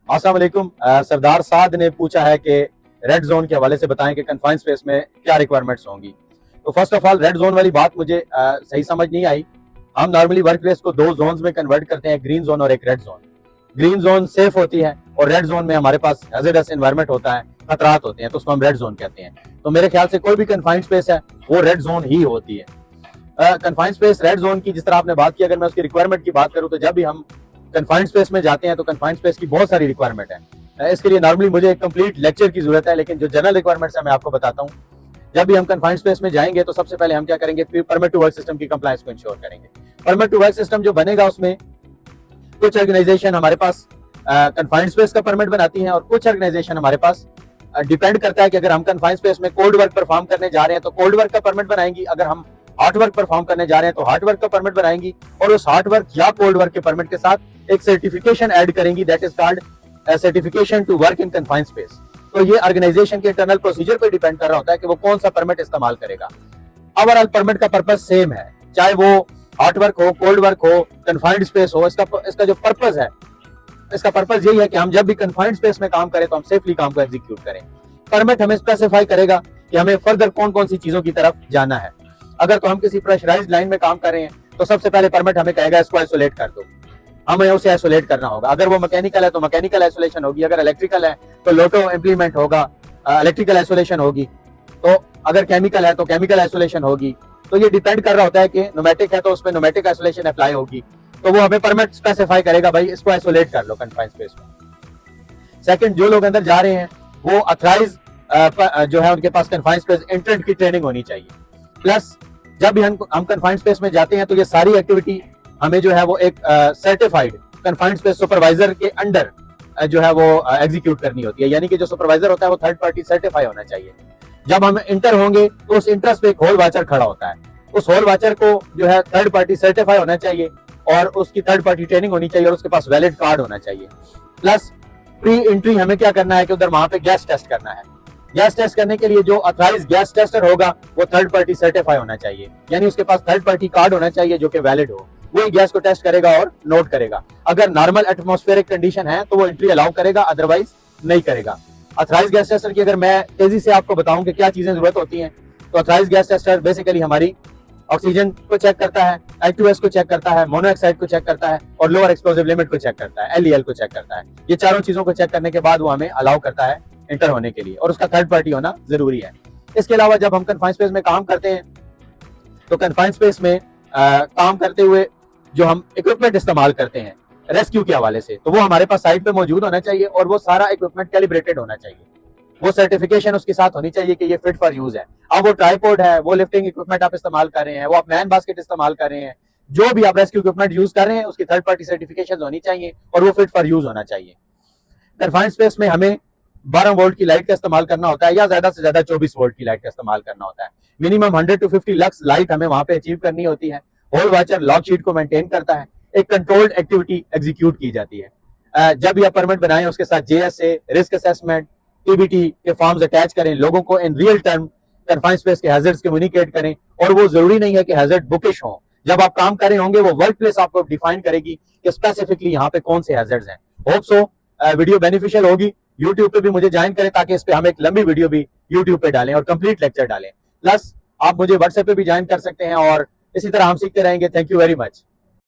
अस्सलाम वालेकुम। सरदार साद ने पूछा है कि रेड जोन के हवाले से बताएं कि कन्फाइंड स्पेस में क्या रिक्वायरमेंट्स होंगी। तो first of all red zone वाली बात मुझे सही समझ नहीं आई। हम नॉर्मली वर्क प्लेस को दो जोन्स में कन्वर्ट करते हैं, ग्रीन जोन और एक red zone. Green zone safe होती है और रेड जोन में हमारे पास हैजर्डस एनवायरनमेंट होता है, खतरात होते हैं, तो उसको हम रेड जोन कहते हैं। तो मेरे ख्याल से कोई भी कन्फाइंड स्पेस है वो रेड जोन ही होती है। कन्फाइंड स्पेस रेड जोन की जिस तरह आपने बात की, अगर मैं उसकी रिक्वायरमेंट की बात करूं तो जब भी हम कन्फाइंड स्पेस में जाते हैं तो कन्फाइंड स्पेस की बहुत सारी रिक्वायरमेंट है। इसके लिए नॉर्मली मुझे एक कंप्लीट लेक्चर की जरूरत है, लेकिन जो जनरल रिक्वायरमेंट्स है मैं आपको बताता हूँ। जब भी हम कन्फाइंड स्पेस में जाएंगे तो सबसे पहले हम क्या करेंगे, परमिट टू वर्क सिस्टम की कंप्लायंस को इंश्योर करेंगे। परमिट टू वर्क सिस्टम जो बनेगा उसमें कुछ ऑर्गेनाइजेशन हमारे पास कन्फाइंड स्पेस का परमिट बनाती हैं और कुछ ऑर्गेनाइजेशन हमारे पास डिपेंड करता है कि अगर हम कन्फाइंड स्पेस में कोल्ड वर्क परफॉर्म करने जा रहे हैं तो कोल्ड वर्क का परमिट बनाएंगी, अगर हम हार्ड वर्क परफॉर्म करने जा रहे हैं तो हार्ड वर्क का परमिट बनाएंगी, और उस हार्ड वर्क या कोल्ड वर्क के परमिट के साथ एक सर्टिफिकेशन ऐड करेंगी, that is called certification to work in confined space. तो ये ऑर्गेनाइजेशन के इंटरनल प्रोसीजर पर डिपेंड कर रहा होता है कि वो कौन सा परमिट इस्तेमाल करेगा। ओवरऑल परमिट का पर्पस सेम है, चाहे वो हार्ड वर्क हो, कोल्ड वर्क हो, कन्फाइंड स्पेस हो। इसका जो पर्पस है, इसका पर्पस यही है कि हम जब भी कन्फाइंड स्पेस में काम करें तो हम सेफली काम को एग्जीक्यूट करें। परमिट हमें स्पेसिफाई करेगा कि हमें फर्दर कौन कौन सी चीजों की तरफ जाना है। अगर तो हम किसी प्रेशराइज्ड लाइन में काम कर रहे हैं तो सबसे पहले परमिट हमें कहेगा इसको आइसोलेट कर दो, हमें उसे आइसोलेट करना होगा। अगर वो मैकेनिकल है तो मैकेनिकल आइसोलेशन होगी, अगर इलेक्ट्रिकल है तो लोटो इंप्लीमेंट होगा, इलेक्ट्रिकल आइसोलेशन होगी, तो अगर केमिकल है तो केमिकल आइसोलेशन होगी। तो ये डिपेंड कर रहा होता है कि न्यूमेटिक है तो उसमें न्यूमेटिक आइसोलेशन अप्लाई होगी, तो वो हमें परमिट स्पेसिफाई करेगा, भाई इसको आइसोलेट कर लो कन्फाइंड स्पेस में। सेकंड, जो लोग अंदर जा रहे हैं वो अथराइज जो है उनके पास कन्फाइंड स्पेस एंट्रेंट की ट्रेनिंग होनी चाहिए। प्लस जब भी हम कन्फाइंड स्पेस में जाते हैं तो ये सारी एक्टिविटी हमें जो है वो एक सर्टिफाइड कन्फाइंड स्पेस सुपरवाइजर के अंडर जो है वो एग्जीक्यूट करनी होती है, यानी कि जो सुपरवाइजर होता है वो थर्ड पार्टी सर्टिफाई होना चाहिए। जब हम इंटर होंगे तो उस इंटरेस्ट पे एक होल वाचर खड़ा होता है, उस होल वाचर को जो है थर्ड पार्टी सर्टिफाई होना चाहिए और उसकी थर्ड पार्टी ट्रेनिंग होनी चाहिए और उसके पास वैलिड कार्ड होना चाहिए। प्लस प्री एंट्री हमें क्या करना है कि उधर वहां पे गैस टेस्ट करना है। गैस टेस्ट करने के लिए जो अथराइज गैस टेस्टर होगा वो थर्ड पार्टी सर्टिफाई होना चाहिए, यानी उसके पास थर्ड पार्टी कार्ड होना चाहिए जो कि वैलिड हो। वही गैस को टेस्ट करेगा और नोट करेगा। अगर नॉर्मल एटमॉस्फेरिक कंडीशन है तो वो एंट्री अलाउ करेगा, अदरवाइज नहीं करेगा। अथराइज गैस टेस्टर की अगर मैं तेजी से आपको बताऊं कि क्या चीजें जरूरत होती हैं, तो अथराइज गैस टेस्टर बेसिकली हमारी ऑक्सीजन को चेक करता है, H2S को चेक करता है, मोनोऑक्साइड को चेक करता है और लोअर एक्सप्लोसिव लिमिट को चेक करता है, LEL को चेक करता है। ये चारों चीजों को चेक करने के बाद वो हमें अलाउ करता है इंटर होने के लिए, और उसका थर्ड पार्टी होना जरूरी है। इसके अलावा जब हम कन्फाइंड स्पेस में काम करते हैं तो कन्फाइंड स्पेस में काम करते हुए जो हम इक्विपमेंट इस्तेमाल करते हैं रेस्क्यू के हवाले से, तो वो हमारे पास साइट पे मौजूद होना चाहिए और वो सारा इक्विपमेंट कैलिब्रेटेड होना चाहिए। वो सर्टिफिकेशन उसके साथ होनी चाहिए कि ये फिट फॉर यूज है। अब वो ट्राइपॉड है, वो लिफ्टिंग इक्विपमेंट आप इस्तेमाल कर रहे हैं, वो आप मैन बास्केट इस्तेमाल कर रहे हैं, जो भी आप रेस्क्यू इक्विपमेंट यूज कर रहे हैं उसकी थर्ड पार्टी सर्टिफिकेशन होनी चाहिए और वो फिट फॉर यूज होना चाहिए। कन्फाइंड स्पेस में हमें 12 वोल्ट की लाइट का इस्तेमाल करना होता है या ज्यादा से ज्यादा 24 वोल्ट की लाइट का इस्तेमाल करना होता है। मिनिमम 100 to 50 लक्स लाइट हमें वहां पे अचीव करनी होती है। होल वाचर लॉग शीट को मेंटेन करता है, एक कंट्रोल्ड एक्टिविटी एग्जीक्यूट की जाती है। जब भी आप परमिट बनाएं उसके साथ JSA, रिस्क असेसमेंट, TBT के फॉर्म्स अटैच करें, लोगों को in real time confined space के हैजर्ड्स कम्युनिकेट करें, और वो जरूरी नहीं है कि हैजर्ड बुकिश हो। जब आप काम कर रहे होंगे वो वर्क प्लेस आपको डिफाइन करेगी कि स्पेसिफिकली यहाँ पे कौन से हैजर्ड्स हैं। होप सो वीडियो बेनिफिशियल होगी। यूट्यूब पे भी मुझे ज्वाइन करें ताकि इस पे हम एक लंबी वीडियो भी यूट्यूब पे डालें और कंप्लीट लेक्चर डालें। प्लस आप मुझे व्हाट्सएप पे भी ज्वाइन कर सकते हैं और इसी तरह हम सीखते रहेंगे। Thank you very much.